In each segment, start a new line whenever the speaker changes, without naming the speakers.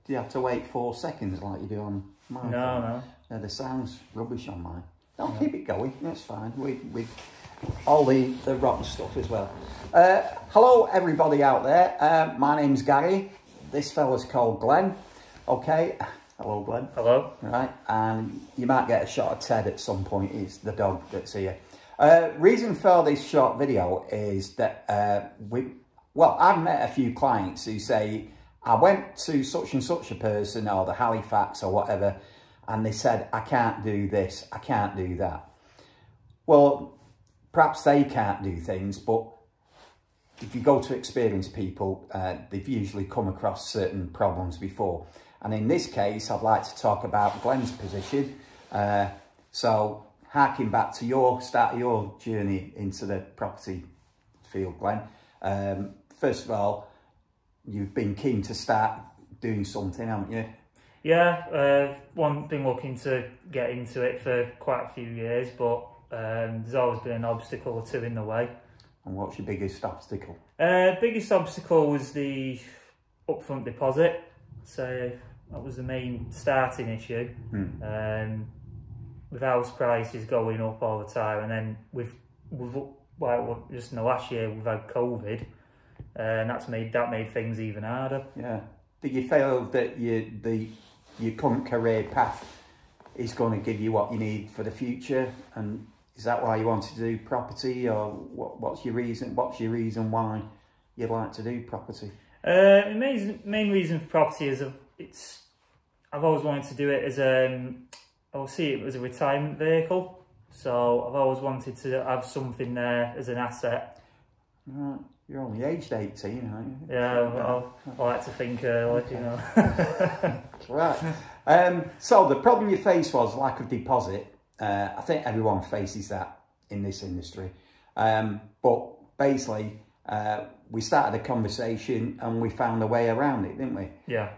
you have to wait 4 seconds like you do on mine?
No.
Yeah, the sound's rubbish on mine. Don't keep it going, that's fine. We all the rotten stuff as well. Hello everybody out there, my name's Gary. This fella's called Glen. Okay, hello Glen.
Hello.
Right, and you might get a shot of Ted at some point. It's the dog that's here. Reason for this short video is that I've met a few clients who say, I went to such and such a person or the Halifax or whatever, and they said, I can't do this, I can't do that. Well, perhaps they can't do things, but if you go to experienced people, they've usually come across certain problems before. And in this case, I'd like to talk about Glen's position. So, harking back to your start of your journey into the property field, Glen. First of all, you've been keen to start doing something, haven't you?
Yeah, been looking to get into it for quite a few years, but there's always been an obstacle or two in the way.
And what's your biggest obstacle?
Biggest obstacle was the upfront deposit. So that was the main starting issue. With house prices going up all the time, and then with just in the last year we've had COVID, and that made things even harder. Yeah.
Did you feel that your current career path is going to give you what you need for the future? And is that why you wanted to do property, or what's your reason? What's your reason why you'd like to do property?
The main reason for property is I've always wanted to do it as I'll see it as a retirement vehicle. So I've always wanted to have something there as an asset.
Right. You're only aged 18, aren't you?
Yeah, well, I like to think early, you know.
Right. So the problem you faced was lack of deposit. I think everyone faces that in this industry. But basically, we started a conversation and we found a way around it, didn't we?
Yeah.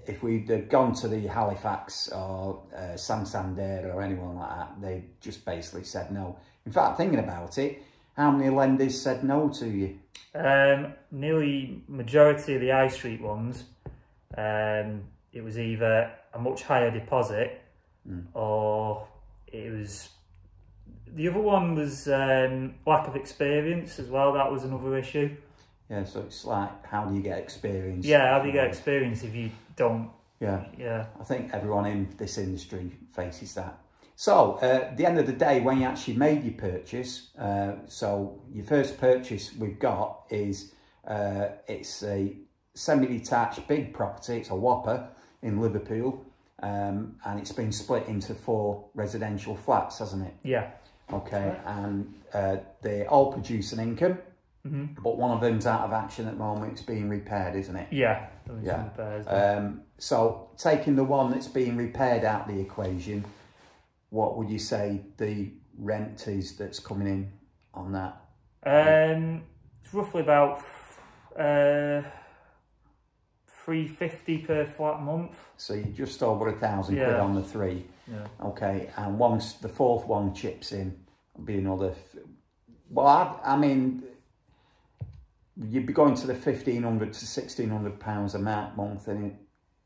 If we'd have gone to the Halifax or Santander or anyone like that, they just basically said no. In fact, thinking about it, how many lenders said no to you?
Nearly majority of the high street ones, it was either a much higher deposit or it was... The other one was lack of experience as well. That was another issue.
Yeah, so it's like, how do you get experience?
Yeah, how do you get experience if you don't?
Yeah. I think everyone in this industry faces that. So, at the end of the day, when you actually made your purchase, so your first purchase we've got is, it's a semi-detached big property. It's a whopper in Liverpool, and it's been split into 4 residential flats, hasn't it?
Yeah.
Okay, and they all produce an income, but one of them's out of action at the moment. It's being repaired, isn't it?
Yeah.
Yeah. Repairs, so taking the one that's being repaired out of the equation, what would you say the rent is that's coming in on that?
It's roughly about $350 per flat a month. So
you're just over £1,000 quid on the 3.
Yeah.
Okay, and once the 4th one chips in, it'll be another. Well, I mean, you'd be going to the £1,500 to £1,600 a month,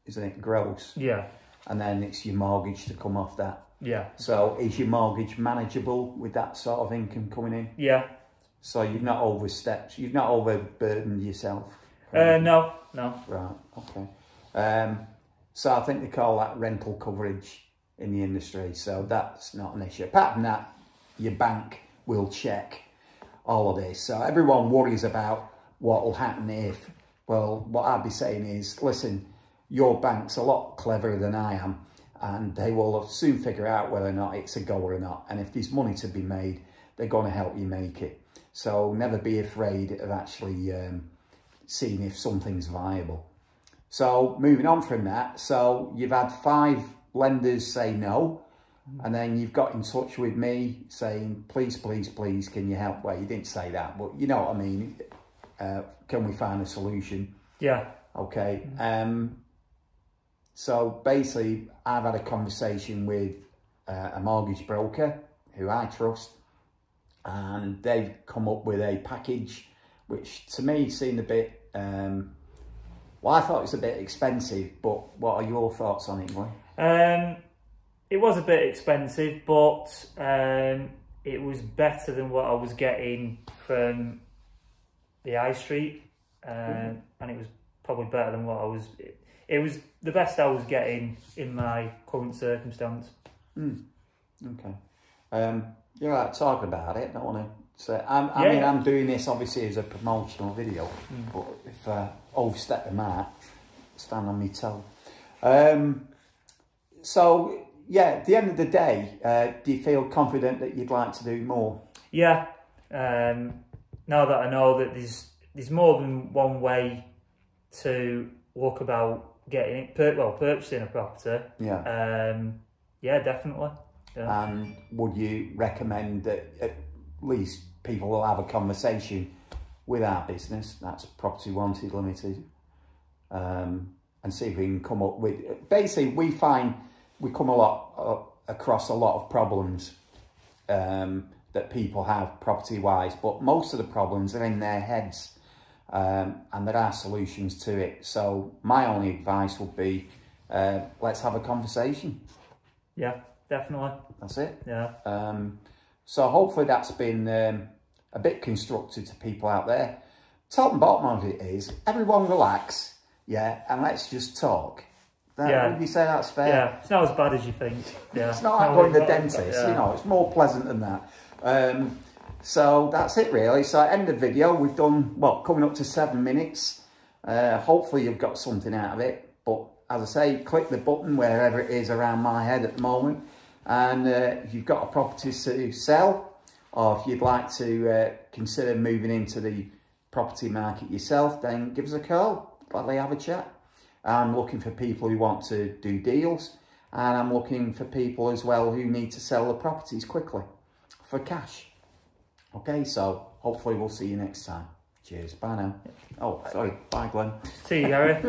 isn't it? Gross.
Yeah.
And then it's your mortgage to come off that.
Yeah.
So is your mortgage manageable with that sort of income coming in?
Yeah.
So you've not overstepped, you've not overburdened yourself?
No.
Right, okay. So I think they call that rental coverage in the industry, so that's not an issue. Apart from that, your bank will check all of this. So everyone worries about what will happen if, well, what I'd be saying is, listen, your bank's a lot cleverer than I am, and they will soon figure out whether or not it's a go or not. And if there's money to be made, they're going to help you make it. So never be afraid of actually seeing if something's viable. So moving on from that, so you've had 5 lenders say no, and then you've got in touch with me saying, please, please, please, can you help? Well, you didn't say that, but you know what I mean. Can we find a solution?
Yeah.
Okay. So basically, I've had a conversation with a mortgage broker who I trust, and they've come up with a package which to me seemed a bit, Well, I thought it was a bit expensive, but what are your thoughts on it, Glen?
It was a bit expensive, but it was better than what I was getting from the high street, and it was probably better than what I was. It was the best I was getting in my current circumstance.
Okay. You're right talking about it. I don't want to say. I mean, I'm doing this obviously as a promotional video, but if I overstep the mark, stand on my toe. So yeah, at the end of the day, do you feel confident that you'd like to do more?
Yeah. Now that I know that there's more than one way to look about getting it, purchasing a property.
Yeah.
Yeah, definitely. Yeah.
And would you recommend that at least people will have a conversation with our business, that's Property Wanted Limited, and see if we can come up with, basically we find we come across a lot of problems that people have property wise, but most of the problems are in their heads, and there are solutions to it. So my only advice would be, let's have a conversation.
Yeah, definitely.
That's it.
Yeah.
So hopefully that's been a bit constructive to people out there. Top and bottom of it is, everyone relax, yeah, and let's just talk. Would you say that's fair?
Yeah, it's not as bad as you think. Yeah.
It's not like going to the dentist, you know, it's more pleasant than that. So that's it really. So end of the video, we've done, well, coming up to 7 minutes. Hopefully you've got something out of it. But as I say, click the button wherever it is around my head at the moment. And if you've got a property to sell, or if you'd like to consider moving into the property market yourself, then give us a call. Gladly have a chat. I'm looking for people who want to do deals, and I'm looking for people as well who need to sell the properties quickly for cash. Okay, so hopefully we'll see you next time. Cheers. Bye now. Oh, sorry. Bye, Glen.
See you, Gary.